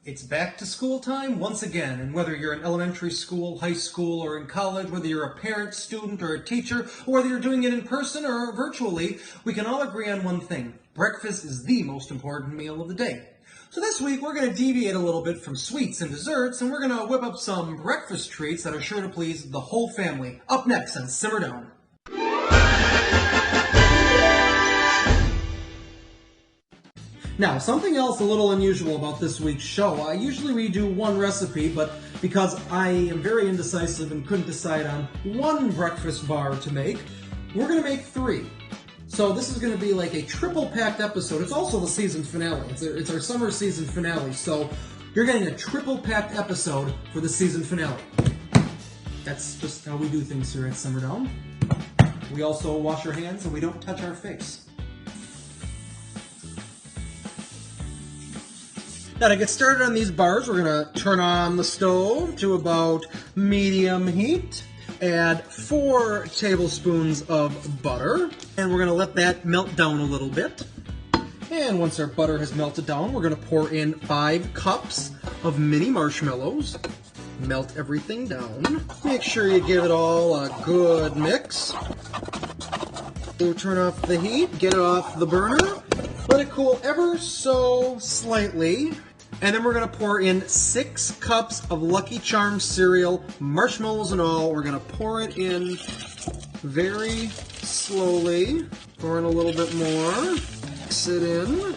It's back to school time once again, and whether you're in elementary school, high school, or in college, whether you're a parent, student, or a teacher, or whether you're doing it in person or virtually, we can all agree on one thing. Breakfast is the most important meal of the day. So this week we're going to deviate a little bit from sweets and desserts, and we're going to whip up some breakfast treats that are sure to please the whole family. Up next on Simmer Down. Now, something else a little unusual about this week's show. Usually we do one recipe, but because I am very indecisive and couldn't decide on one breakfast bar to make, we're going to make three. So this is going to be like a triple-packed episode. It's also the season finale. It's our summer season finale, so you're getting a triple-packed episode for the season finale. That's just how we do things here at Simmer Down. We also wash our hands and we don't touch our face. Now to get started on these bars, we're going to turn on the stove to about medium heat, add 4 tablespoons of butter, and we're going to let that melt down a little bit. And once our butter has melted down, we're going to pour in 5 cups of mini marshmallows. Melt everything down. Make sure you give it all a good mix. So turn off the heat, get it off the burner, let it cool ever so slightly. And then we're going to pour in 6 cups of Lucky Charms cereal, marshmallows and all. We're going to pour it in very slowly. Pour in a little bit more. Mix it in.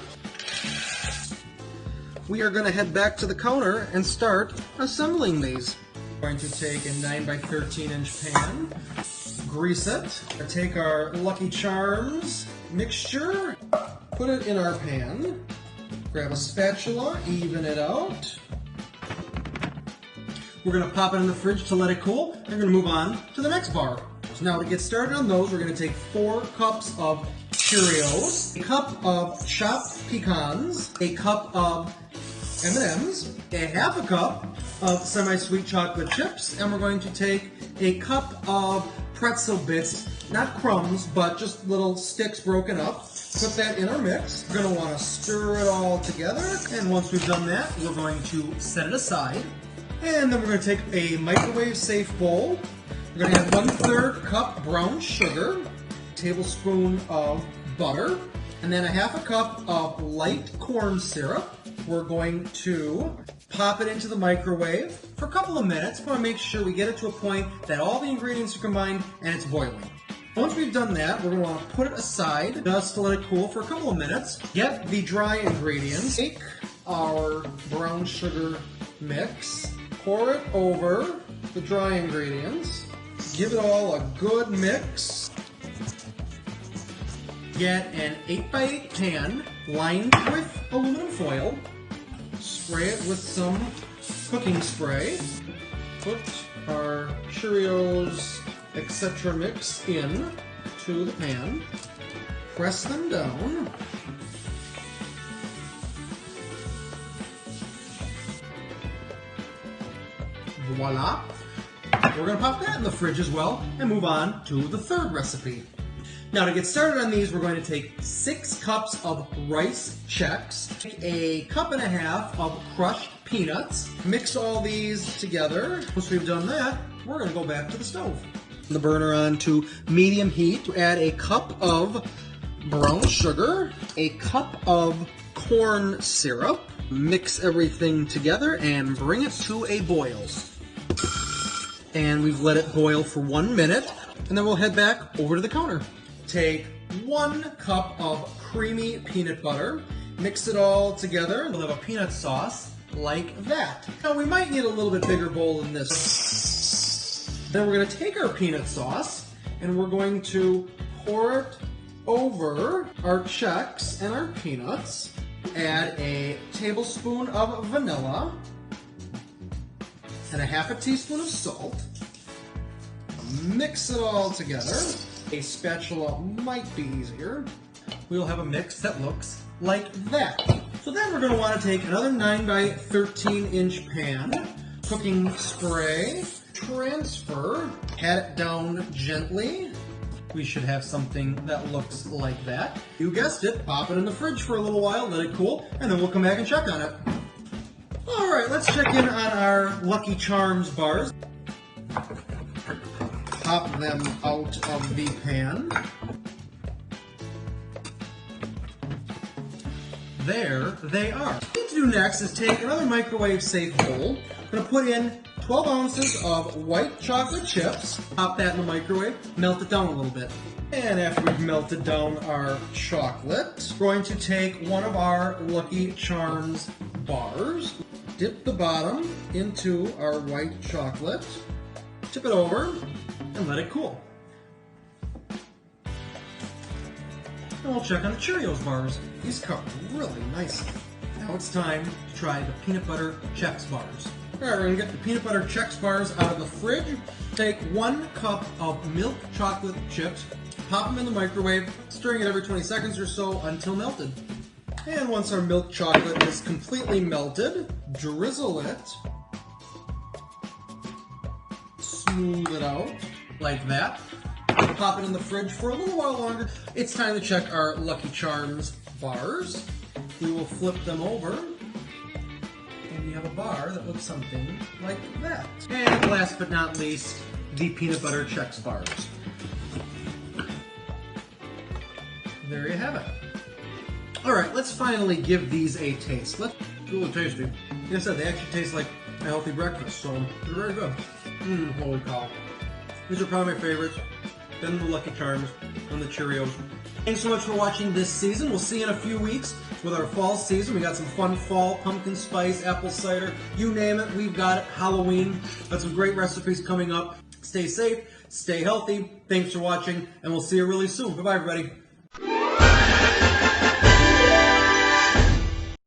We are going to head back to the counter and start assembling these. We're going to take a 9 by 13 inch pan, grease it, take our Lucky Charms mixture, put it in our pan. Grab a spatula, even it out. We're going to pop it in the fridge to let it cool, and we're going to move on to the next bar. So now to get started on those, we're going to take 4 cups of Cheerios, a cup of chopped pecans, a cup of M&Ms, a half a cup of semi-sweet chocolate chips, and we're going to take a cup of pretzel bits, not crumbs, but just little sticks broken up. Put that in our mix. We're going to want to stir it all together, and once we've done that, we're going to set it aside. And then we're going to take a microwave-safe bowl. We're going to add 1/3 cup brown sugar, a tablespoon of butter, and then a half a cup of light corn syrup. We're going to pop it into the microwave for a couple of minutes. We want to make sure we get it to a point that all the ingredients are combined and it's boiling. Once we've done that, we're going to want to put it aside just to let it cool for a couple of minutes. Get the dry ingredients. Take our brown sugar mix, pour it over the dry ingredients, give it all a good mix. Get an 8 by 8 pan lined with aluminum foil. Spray it with some cooking spray. Put our Cheerios, etc. mix in to the pan. Press them down. Voila! We're going to pop that in the fridge as well and move on to the third recipe. Now to get started on these, we're going to take 6 cups of rice Chex, take a cup and a half of crushed peanuts, mix all these together. Once we've done that, we're going to go back to the stove. The burner on to medium heat to add a cup of brown sugar, a cup of corn syrup, mix everything together and bring it to a boil. And we've let it boil for 1 minute, and then we'll head back over to the counter. Take 1 cup of creamy peanut butter, mix it all together, and we'll have a peanut sauce like that. Now we might need a little bit bigger bowl than this. Then we're going to take our peanut sauce and we're going to pour it over our Chex and our peanuts. Add a tablespoon of vanilla and a half a teaspoon of salt. Mix it all together. A spatula might be easier. We'll have a mix that looks like that. So then we're going to want to take another 9 by 13 inch pan, cooking spray, transfer, pat it down gently. We should have something that looks like that. You guessed it, pop it in the fridge for a little while, let it cool, and then we'll come back and check on it. All right, let's check in on our Lucky Charms bars. Pop them out of the pan. There they are. What we need to do next is take another microwave-safe bowl. I'm going to put in 12 ounces of white chocolate chips. Pop that in the microwave, melt it down a little bit. And after we've melted down our chocolate, we're going to take one of our Lucky Charms bars, dip the bottom into our white chocolate, tip it over, and let it cool. And we'll check on the Cheerios bars. These cook really nicely. Now it's time to try the peanut butter Chex bars. All right, we're gonna get the peanut butter Chex bars out of the fridge. Take 1 cup of milk chocolate chips, pop them in the microwave, stirring it every 20 seconds or so until melted. And once our milk chocolate is completely melted, drizzle it, smooth it out like that. Pop it in the fridge for a little while longer. It's time to check our Lucky Charms bars. We will flip them over, and we have a bar that looks something like that. And last but not least, the peanut butter Chex bars. There you have it. All right, let's finally give these a taste. Let's really tasty. Like I said, they actually taste like a healthy breakfast, so they're very good. Holy cow. These are probably my favorites. Then the Lucky Charms and the Cheerios. Thanks so much for watching this season. We'll see you in a few weeks with our fall season. We got some fun fall, pumpkin spice, apple cider, you name it, we've got it. Halloween. Got some great recipes coming up. Stay safe, stay healthy. Thanks for watching, and we'll see you really soon. Bye-bye, everybody.